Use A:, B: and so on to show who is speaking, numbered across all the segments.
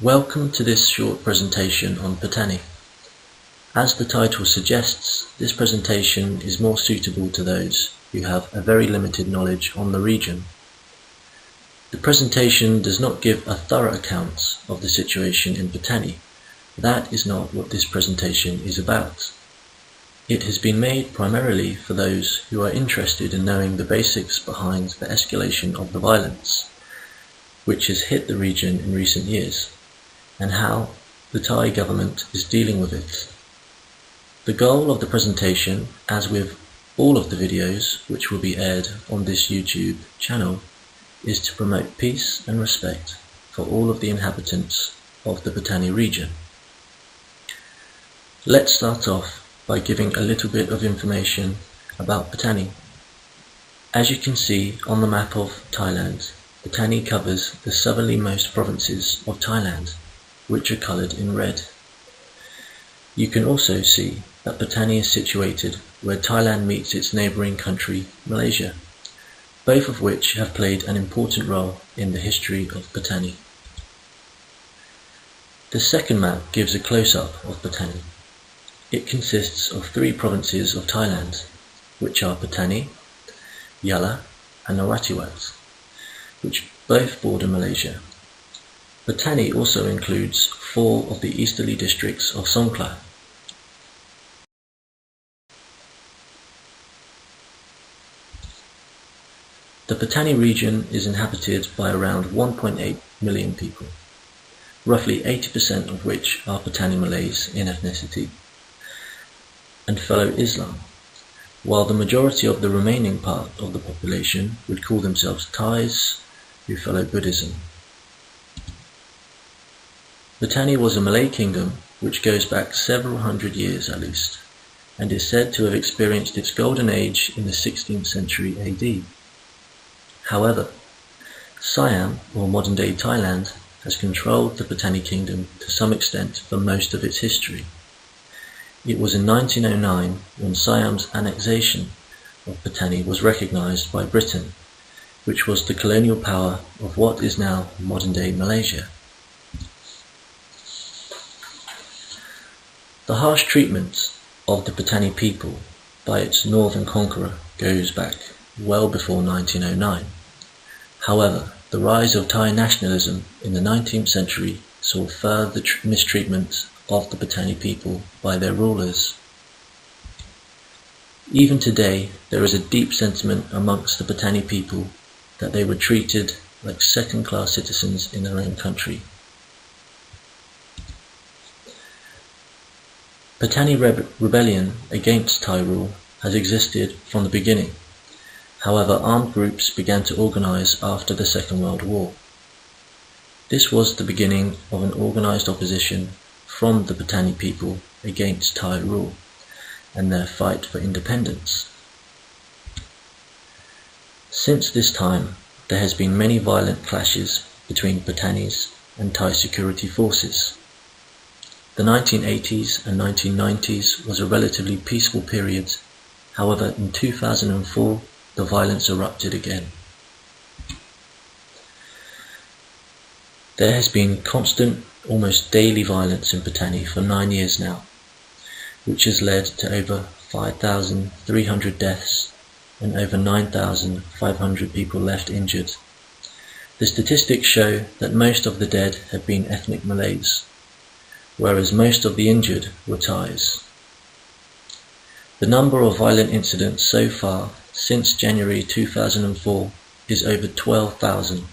A: Welcome to this short presentation on Patani. As the title suggests, this presentation is more suitable to those who have a very limited knowledge on the region. The presentation does not give a thorough account of the situation in Patani. That is not what this presentation is about. It has been made primarily for those who are interested in knowing the basics behind the escalation of the violence, which has hit the region in recent years, and how the Thai government is dealing with it. The goal of the presentation, as with all of the videos which will be aired on this YouTube channel, is to promote peace and respect for all of the inhabitants of the Patani region. Let's start off by giving a little bit of information about Patani. As you can see on the map of Thailand, Patani covers the southerlymost provinces of Thailand, which are coloured in red. You can also see that Patani is situated where Thailand meets its neighbouring country, Malaysia, both of which have played an important role in the history of Patani. The second map gives a close-up of Patani. It consists of 3 provinces of Thailand, which are Patani, Yala and Narathiwat, which both border Malaysia. Patani also includes 4 of the easterly districts of Songkhla. The Patani region is inhabited by around 1.8 million people, roughly 80% of which are Patani Malays in ethnicity and follow Islam, while the majority of the remaining part of the population would call themselves Thais who follow Buddhism. Patani was a Malay kingdom which goes back several hundred years at least, and is said to have experienced its golden age in the 16th century AD. However, Siam, or modern-day Thailand, has controlled the Patani kingdom to some extent for most of its history. It was in 1909 when Siam's annexation of Patani was recognised by Britain, which was the colonial power of what is now modern-day Malaysia. The harsh treatment of the Patani people by its northern conqueror goes back well before 1909. However, the rise of Thai nationalism in the 19th century saw further mistreatment of the Patani people by their rulers. Even today, there is a deep sentiment amongst the Patani people that they were treated like second-class citizens in their own country. Patani rebellion against Thai rule has existed from the beginning. However, armed groups began to organise after the Second World War. This was the beginning of an organised opposition from the Patani people against Thai rule and their fight for independence. Since this time, there has been many violent clashes between Patanis and Thai security forces. The 1980s and 1990s was a relatively peaceful period. However, in 2004, the violence erupted again. There has been constant, almost daily violence in Patani for 9 years now, which has led to over 5,300 deaths and over 9,500 people left injured. The statistics show that most of the dead have been ethnic Malays, whereas most of the injured were Thais. The number of violent incidents so far since January 2004 is over 12,000,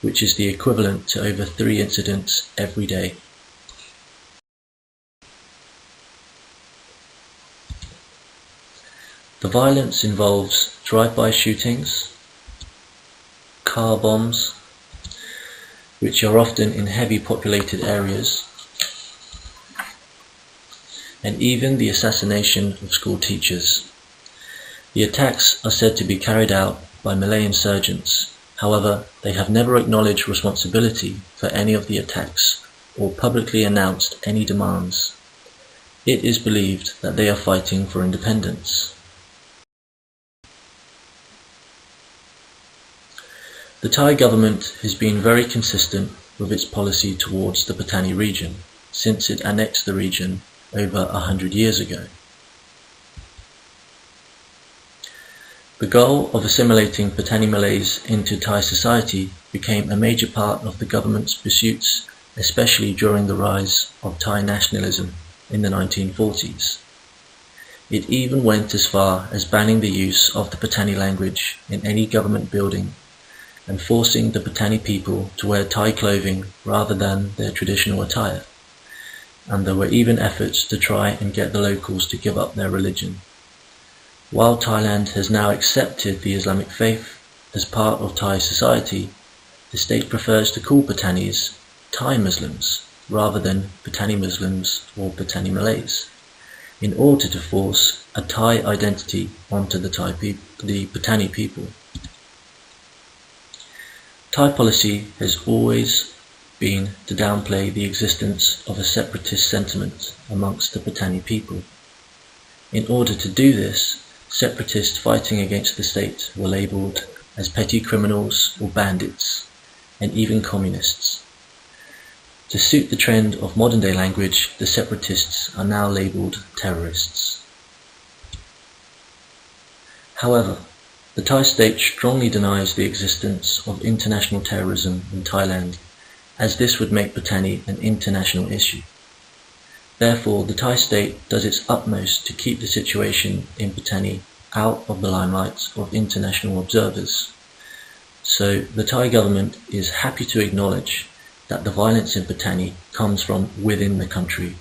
A: which is the equivalent to over 3 incidents every day. The violence involves drive-by shootings, car bombs, which are often in heavy populated areas, and even the assassination of school teachers. The attacks are said to be carried out by Malay insurgents. However, they have never acknowledged responsibility for any of the attacks or publicly announced any demands. It is believed that they are fighting for independence. The Thai government has been very consistent with its policy towards the Patani region, since it annexed the region over 100 years ago. The goal of assimilating Patani Malays into Thai society became a major part of the government's pursuits, especially during the rise of Thai nationalism in the 1940s. It even went as far as banning the use of the Patani language in any government building and forcing the Patani people to wear Thai clothing rather than their traditional attire. And there were even efforts to try and get the locals to give up their religion. While Thailand has now accepted the Islamic faith as part of Thai society, the state prefers to call Patanis Thai Muslims rather than Patani Muslims or Patani Malays, in order to force a Thai identity onto the Patani people. Thai policy has always been to downplay the existence of a separatist sentiment amongst the Patani people. In order to do this, separatists fighting against the state were labelled as petty criminals or bandits, and even communists. To suit the trend of modern-day language, the separatists are now labelled terrorists. However, the Thai state strongly denies the existence of international terrorism in Thailand, as this would make Patani an international issue. Therefore, the Thai state does its utmost to keep the situation in Patani out of the limelight of international observers. So the Thai government is happy to acknowledge that the violence in Patani comes from within the country,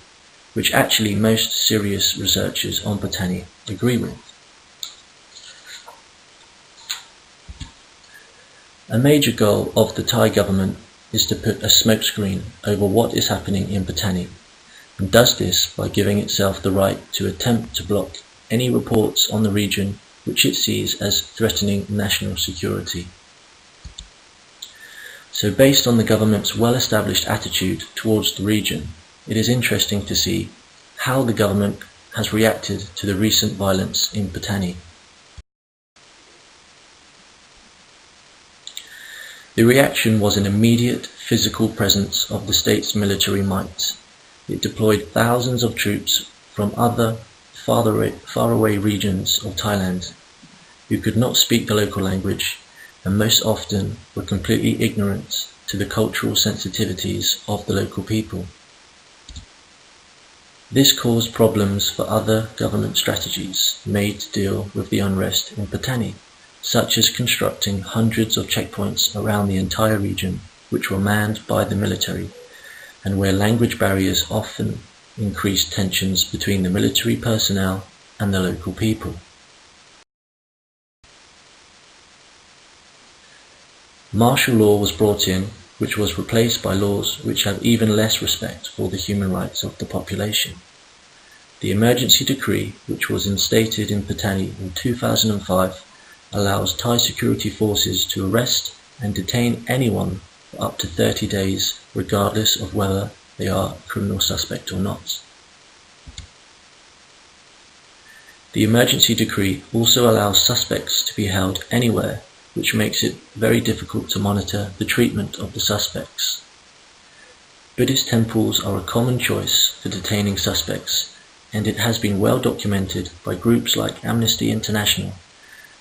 A: which actually most serious researchers on Patani agree with. A major goal of the Thai government is to put a smokescreen over what is happening in Patani, and does this by giving itself the right to attempt to block any reports on the region which it sees as threatening national security. So based on the government's well-established attitude towards the region, it is interesting to see how the government has reacted to the recent violence in Patani. The reaction was an immediate physical presence of the state's military might. It deployed thousands of troops from other faraway regions of Thailand who could not speak the local language and most often were completely ignorant to the cultural sensitivities of the local people. This caused problems for other government strategies made to deal with the unrest in Patani, such as constructing hundreds of checkpoints around the entire region which were manned by the military, and where language barriers often increased tensions between the military personnel and the local people. Martial law was brought in, which was replaced by laws which have even less respect for the human rights of the population. The emergency decree, which was instated in Patani in 2005, allows Thai security forces to arrest and detain anyone for up to 30 days, regardless of whether they are a criminal suspect or not. The emergency decree also allows suspects to be held anywhere, which makes it very difficult to monitor the treatment of the suspects. Buddhist temples are a common choice for detaining suspects, and it has been well documented by groups like Amnesty International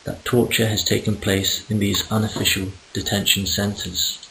A: that torture has taken place in these unofficial detention centers.